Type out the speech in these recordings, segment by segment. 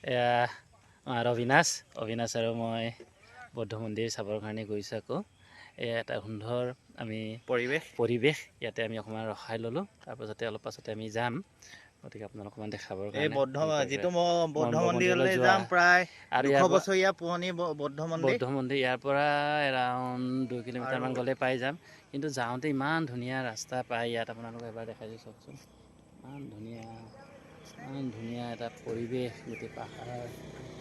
এয়া অবিনাশ আৰু মই বৌদ্ধ মন্দিৰ চাবৰ কাৰণে গৈছোঁ আকৌ। এয়া এটা সুন্দৰ আমি পৰিৱেশ ইয়াতে আমি অকণমান ৰখাই ল'লোঁ, তাৰপাছতে অলপ পাছতে আমি যাম। গতিকে আপোনালোক অকণমান দেখাবৰ এই কাৰণে যিটো বৌদ্ধ মন্দিৰলৈ মন্দিৰলৈ যোৱা যাম, প্ৰায় আৰু 200 ইয়াৰ পৰা বছৰীয়া পুৰণি বৌদ্ধ মন্দিৰ। ইয়াৰ পৰা এৰাউণ্ড 2 কিলোমিটাৰমান গ'লে পাই যাম। কিন্তু যাওঁতে ইমান ধুনীয়া ৰাস্তা পায় ইয়াত, আপোনালোকক এবাৰ দেখাইছোঁ চাওকচোন। ইমান ধুনীয়া এটা পৰিৱেশ, গোটেই পাহাৰ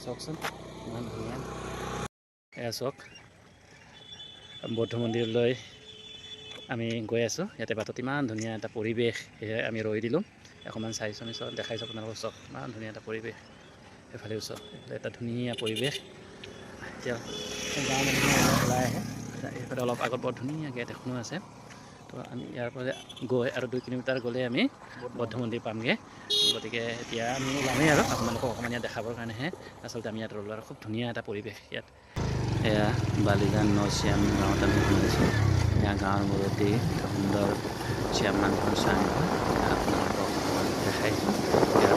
চাওকচোন ইমান ধুনীয়া। এয়া চাওক বৌদ্ধ মন্দিৰলৈ আমি গৈ আছোঁ। ইয়াতে বাটত ইমান ধুনীয়া এটা পৰিৱেশ, সেয়ে আমি ৰৈ দিলোঁ অকণমান চাইছোঁ। আমি দেখাইছোঁ আপোনালোকক চাওক ইমান ধুনীয়া এটা পৰিৱেশ। সেইফালেও চাওক এটা ধুনীয়া পৰিৱেশ। এতিয়া গাঁৱৰ মানুহে ওলাই আহে। এইফালে অলপ আগত বৰ ধুনীয়া গেট এখনো আছে। তো আমি ইয়াৰ পৰা গৈ আৰু 2 কিলোমিটাৰ গ'লে আমি বৌদ্ধ মন্দিৰ পামগৈ। গতিকে এতিয়া আমি ওলামেই আৰু আপোনালোকক অকণমান ইয়াত দেখাবৰ কাৰণেহে আচলতে আমি ইয়াত ৰ'লোঁ। আৰু খুব ধুনীয়া এটা পৰিৱেশ ইয়াত। এয়া বালিজান নচিয়াম গাঁৱত আমি সোমাইছোঁ। এয়া গাঁৱৰ মূৰতেই সুন্দৰ শ্যাম মানুহৰ চাংঘৰ আপোনালোকক দেখাইছোঁ। ইয়াৰ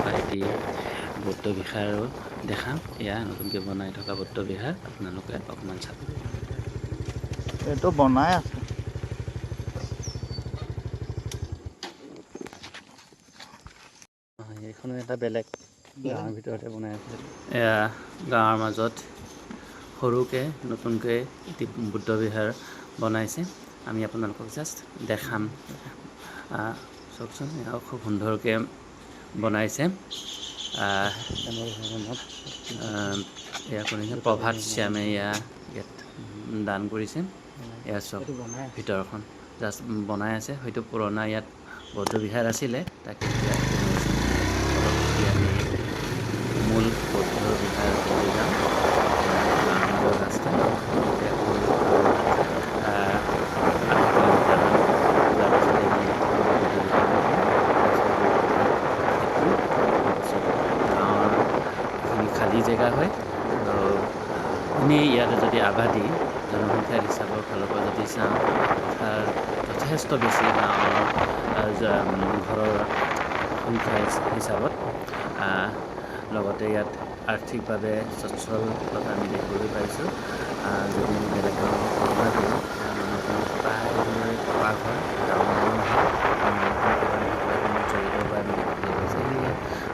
পৰা এটি বৌদ্ধ বিহাৰো দেখাম। এয়া নতুনকৈ বনাই থকা বৌদ্ধ বিহাৰ, আপোনালোকে অকণমান চাব। এইটো বনাই আছে। এইখনো এটা বেলেগ গাঁৱৰ ভিতৰতে বনাই আছে। এয়া গাঁৱৰ মাজত সৰুকৈ নতুনকৈ এটি বুদ্ধ বিহাৰ বনাইছে। আমি আপোনালোকক জাষ্ট দেখাম। চাওকচোন এয়াও খুব সুন্দৰকৈ বনাইছে। এয়া কোনে প্ৰভাত শ্যামে ইয়াত দান কৰিছে। এয়া চাওক ভিতৰখন জাষ্ট বনাই আছে। হয়তো পুৰণা ইয়াত বৌদ্ধ বিহাৰ আছিলে, তাকে এতিয়া আমি মূল বৌদ্ধ বিহাৰ লৈ যাম। ৰাস্তা খালী জেগা হয়। আৰু এনেই ইয়াত যদি আবাদী জনসংখ্যাৰ হিচাপৰ ফালৰ পৰা যদি চাওঁ, যথেষ্ট বেছি গাঁৱৰ ঘৰৰ সংখ্যা হিচাপত। লগতে ইয়াত আৰ্থিকভাৱে সচ্ছলতা আমি দেখিবলৈ পাইছোঁ। যদি আমি বেলেগ গাঁৱৰ তুলনা কৰোঁ, মানুহখিনি প্ৰায়দৰে পকা ঘৰ, গাঁৱৰ জড়িত হোৱা আমি দেখিবলৈ পাইছোঁ। সেয়ে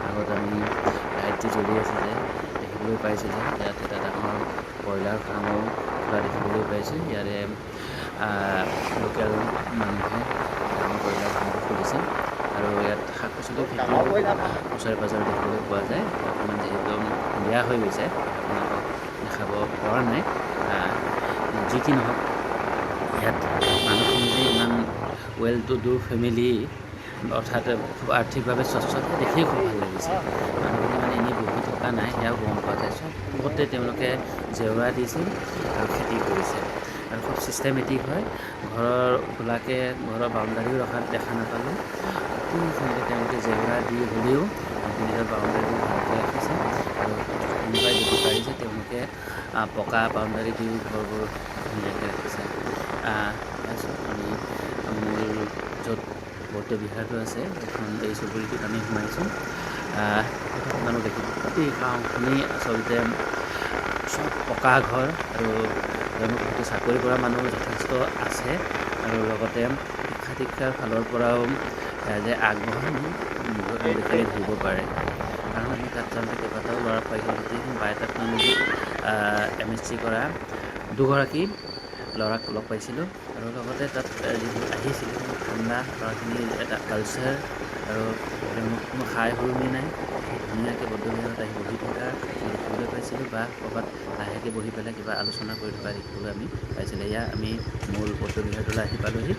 আগত আমি লাইট যি জ্বলি আছে যে দেখিবলৈ পাইছোঁ যে ইয়াত এটা ডাঙৰ ব্ৰইলাৰ ফাৰ্মো খোলা দেখিবলৈ পাইছোঁ। ইয়াৰে লোকেল মানুহে ডাঙৰ ব্ৰইলাৰ ফাৰ্মটো খুলিছে। আৰু ইয়াত শাক পাচলিৰ খেতি ওচৰে পাঁজৰে দেখিবলৈ পোৱা যায়। অকণমান যিহেতু বেয়া হৈ গৈছে, আপোনালোকক দেখাব পৰা নাই। যি কি নহওক, ইয়াত মানুহখিনি যে ইমান ৱেল টু ডু ফেমিলি, অৰ্থাৎ খুব আৰ্থিকভাৱে স্বচ্ছল, দেখিয়ে খুব ভাল লাগিছে। মানুহখিনি মানে এনেই বহি থকা নাই, সেয়াও গম পোৱা যায়। চবতে তেওঁলোকে জেওৰা দিছে আৰু খেতি কৰিছে। আৰু খুব ছিষ্টেমেটিক হয়। ঘৰৰ খোলাকৈ ঘৰৰ বাউণ্ডাৰীও দেখা নাপালোঁ। কোনখিনিতে তেওঁলোকে জেওৰা দি হ'লেও নিজৰ বাউণ্ডাৰীবোৰ ভালকৈ ৰাখিছে। আৰু কোনোবাই যদি পাৰিছে তেওঁলোকে পকা বাউণ্ডাৰী দিও ঘৰবোৰ ধুনীয়াকৈ ৰাখিছে। আমি মূল য'ত বৌদ্ধ বিহাৰটো আছে, এখন এই চুবুৰীটোত আমি সোমাইছোঁ। আপোনালোক দেখিব গোটেই গাঁওখনি আচলতে চব পকা ঘৰ। আৰু হয়তো চাকৰি কৰা মানুহ যথেষ্ট আছে। আৰু লগতে শিক্ষা দীক্ষাৰ ফালৰ পৰাও যে আগবঢ়া দেখিলে ধৰিব পাৰে। কাৰণ আমি তাত যাওঁতে কেইবাটাও ল'ৰা পাইছোঁ, গোটেইখিনি বায়'টেকনলজিত MSc কৰা দুগৰাকী ল'ৰাক লগ পাইছিলোঁ। আৰু লগতে তাত যিবোৰ আহিছিলে ঠাণ্ডা ল'ৰাখিনিৰ এটা কালচাৰ, আৰু তেওঁলোক কোনো হাই হুৰুমি নাই। ধুনীয়াকৈ বৌদ্ধ বিহাৰত আহি বহি থকা দেখিবলৈ পাইছিলোঁ, বা ক'ৰবাত লাহেকৈ বহি পেলাই কিবা আলোচনা কৰি থকা দেখিবলৈ আমি পাইছিলোঁ। এয়া আমি মূল বৌদ্ধ বিহাৰটোলৈ আহি পালোঁহি।